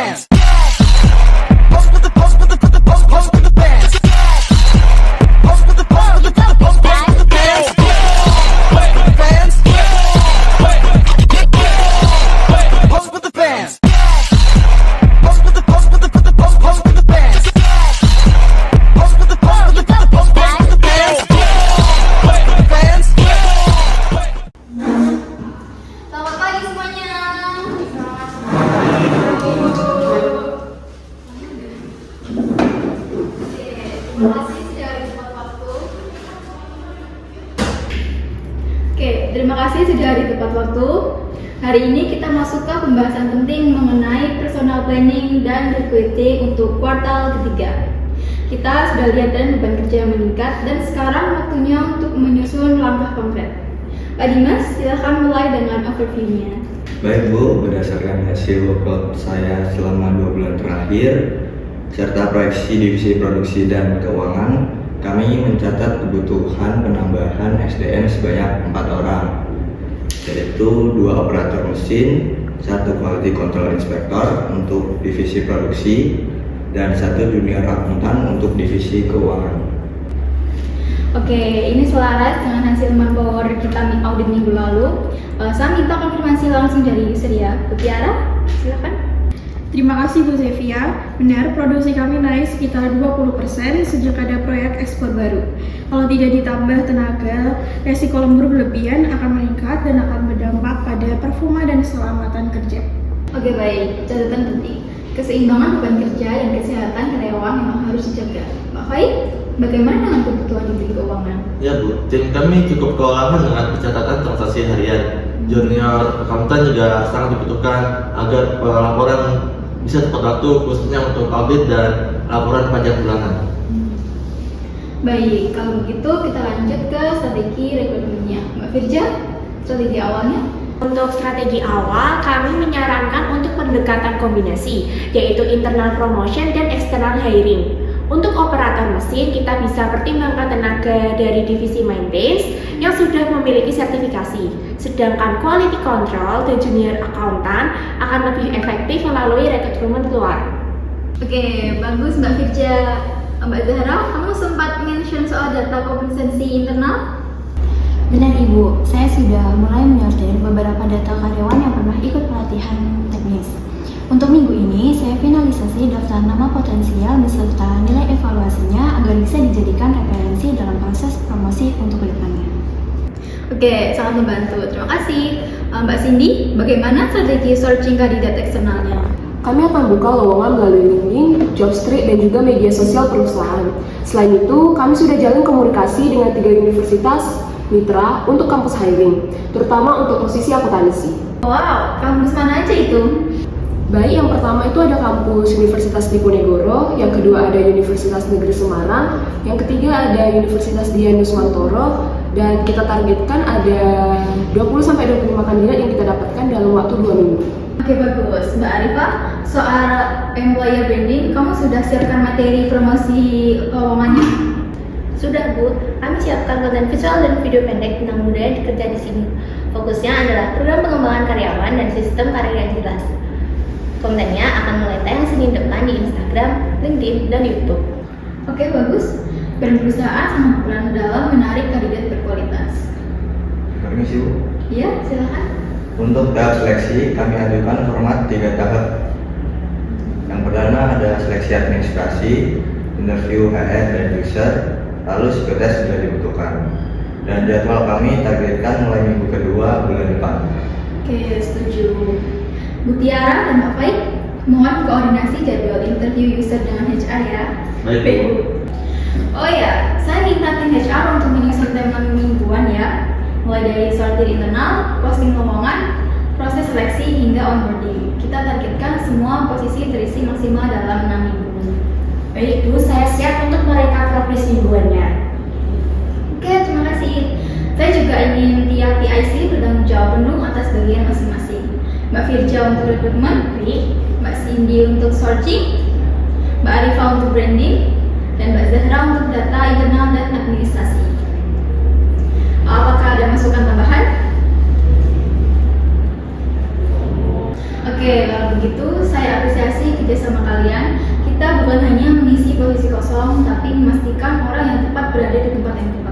bands. Pose with the pose with the pose with the bands. Pose with the pose with the pose with the bands. Bands. Pose with the bands. Pose with the pose with the pose with the bands. Pose with the pose with the pose with the bands. Bands. Selamat pagi semuanya. Terima kasih sudah ada tepat waktu. Terima kasih sudah ada tepat waktu. Hari ini kita masuk ke pembahasan penting mengenai personal planning dan recruiting untuk kuartal ketiga. Kita sudah lihat dan beban kerja yang meningkat dan sekarang waktunya untuk menyusun langkah konkret. Pak Dimas, silakan mulai dengan overview-nya. Baik Bu, berdasarkan hasil workload saya selama 2 bulan terakhir serta proyeksi divisi produksi dan keuangan, kami mencatat kebutuhan penambahan SDM sebanyak 4 orang, yaitu 2 operator mesin, 1 quality control inspector untuk divisi produksi, dan 1 junior akuntan untuk divisi keuangan. Oke, ini selaras dengan hasil manpower kita audit minggu lalu. Saya minta konfirmasi langsung dari user ya. Bu Tiara, silakan. Terima kasih Bu Zevia. Benar, produksi kami naik sekitar 20% sejak ada proyek ekspor baru. Kalau tidak ditambah tenaga, resiko lembur berlebihan akan meningkat dan akan berdampak pada performa dan keselamatan kerja. Oke, baik. Catatan penting. Keseimbangan beban kerja dan kesehatan karyawan memang harus dijaga. Mbak Faik, bagaimana dengan kebutuhan divisi keuangan? Ya Bu, tim kami cukup kewalahan dengan pencatatan transaksi harian. Junior akuntan juga sangat dibutuhkan agar laporan bisa tepat waktu, khususnya untuk audit dan laporan pajak bulanan. Baik, kalau begitu kita lanjut ke strategi rekrutmennya. Mbak Firja, strategi awalnya? Untuk strategi awal, kami menyarankan untuk pendekatan kombinasi, yaitu internal promotion dan external hiring. Untuk operator mesin, kita bisa pertimbangkan tenaga dari divisi maintenance yang sudah memiliki sertifikasi. Sedangkan quality control dan junior accountant akan lebih efektif melalui rekrutmen keluar. Oke, bagus Mbak Firja. Mbak Zahra, kamu sempat mention soal data kompetensi internal? Benar Ibu, saya sudah mulai menyortir beberapa data karyawan yang pernah ikut pelatihan teknis. Untuk minggu ini, saya finalisasi daftar nama potensial beserta nilai evaluasinya agar bisa dijadikan referensi dalam proses promosi untuk kedepannya. Oke, sangat membantu. Terima kasih. Mbak Cindy, bagaimana strategi searching kandidat eksternalnya? Kami akan buka lowongan melalui LinkedIn, Jobstreet, dan juga media sosial perusahaan. Selain itu, kami sudah jalin komunikasi dengan 3 universitas mitra untuk kampus hiring, terutama untuk posisi akuntansi. Wow, kampus mana aja itu? Baik, yang pertama itu ada kampus Universitas Diponegoro, yang kedua ada Universitas Negeri Semarang, yang ketiga ada Universitas Dian Nuswantoro, dan kita targetkan ada 20-25 kandidat yang kita dapatkan dalam waktu 2 minggu. Oke, bagus. Mbak Arifah, soal employer branding, kamu sudah siapkan materi promosi lowongannya? Sudah Bu, kami siapkan konten visual dan video pendek tentang budaya kerja di sini. Fokusnya adalah program pengembangan karyawan dan sistem karir yang jelas. Kontennya akan mulai tayang Senin depan di Instagram, LinkedIn, dan YouTube. Oke, bagus. Dan perusahaan sangat berperan dalam menarik kandidat berkualitas. Permisi Bu. Iya, silakan. Untuk tahap seleksi, kami ajukan format 3 tahap. Yang pertama ada seleksi administrasi, interview HR dan user, lalu psikotes sudah dibutuhkan. Dan jadwal kami targetkan mulai minggu kedua bulan depan. Oke, setuju. Bu Tiara dan Mbak Faik, mohon koordinasi jadwal interview user dengan HR ya. Baik Bu. Oh ya, saya minta tim HR untuk menyusun tema mingguan ya. Mulai dari sortir internal, posting lowongan, proses seleksi hingga onboarding. Kita targetkan semua posisi terisi maksimal dalam 6 minggu. Baik Bu, saya siap untuk merekap progres mingguannya. Oke, terima kasih. Saya juga ingin tiap PIC bertanggung jawab penuh atas bagian masing-masing. Mbak Firja untuk rekrutmen, Mbak Cindy untuk searching, Mbak Arifah untuk branding, dan Mbak Zahra untuk data internal dan administrasi. Apakah ada masukan tambahan? Oke, kalau begitu saya apresiasi posisi kosong, tapi memastikan orang yang tepat berada di tempat yang tepat.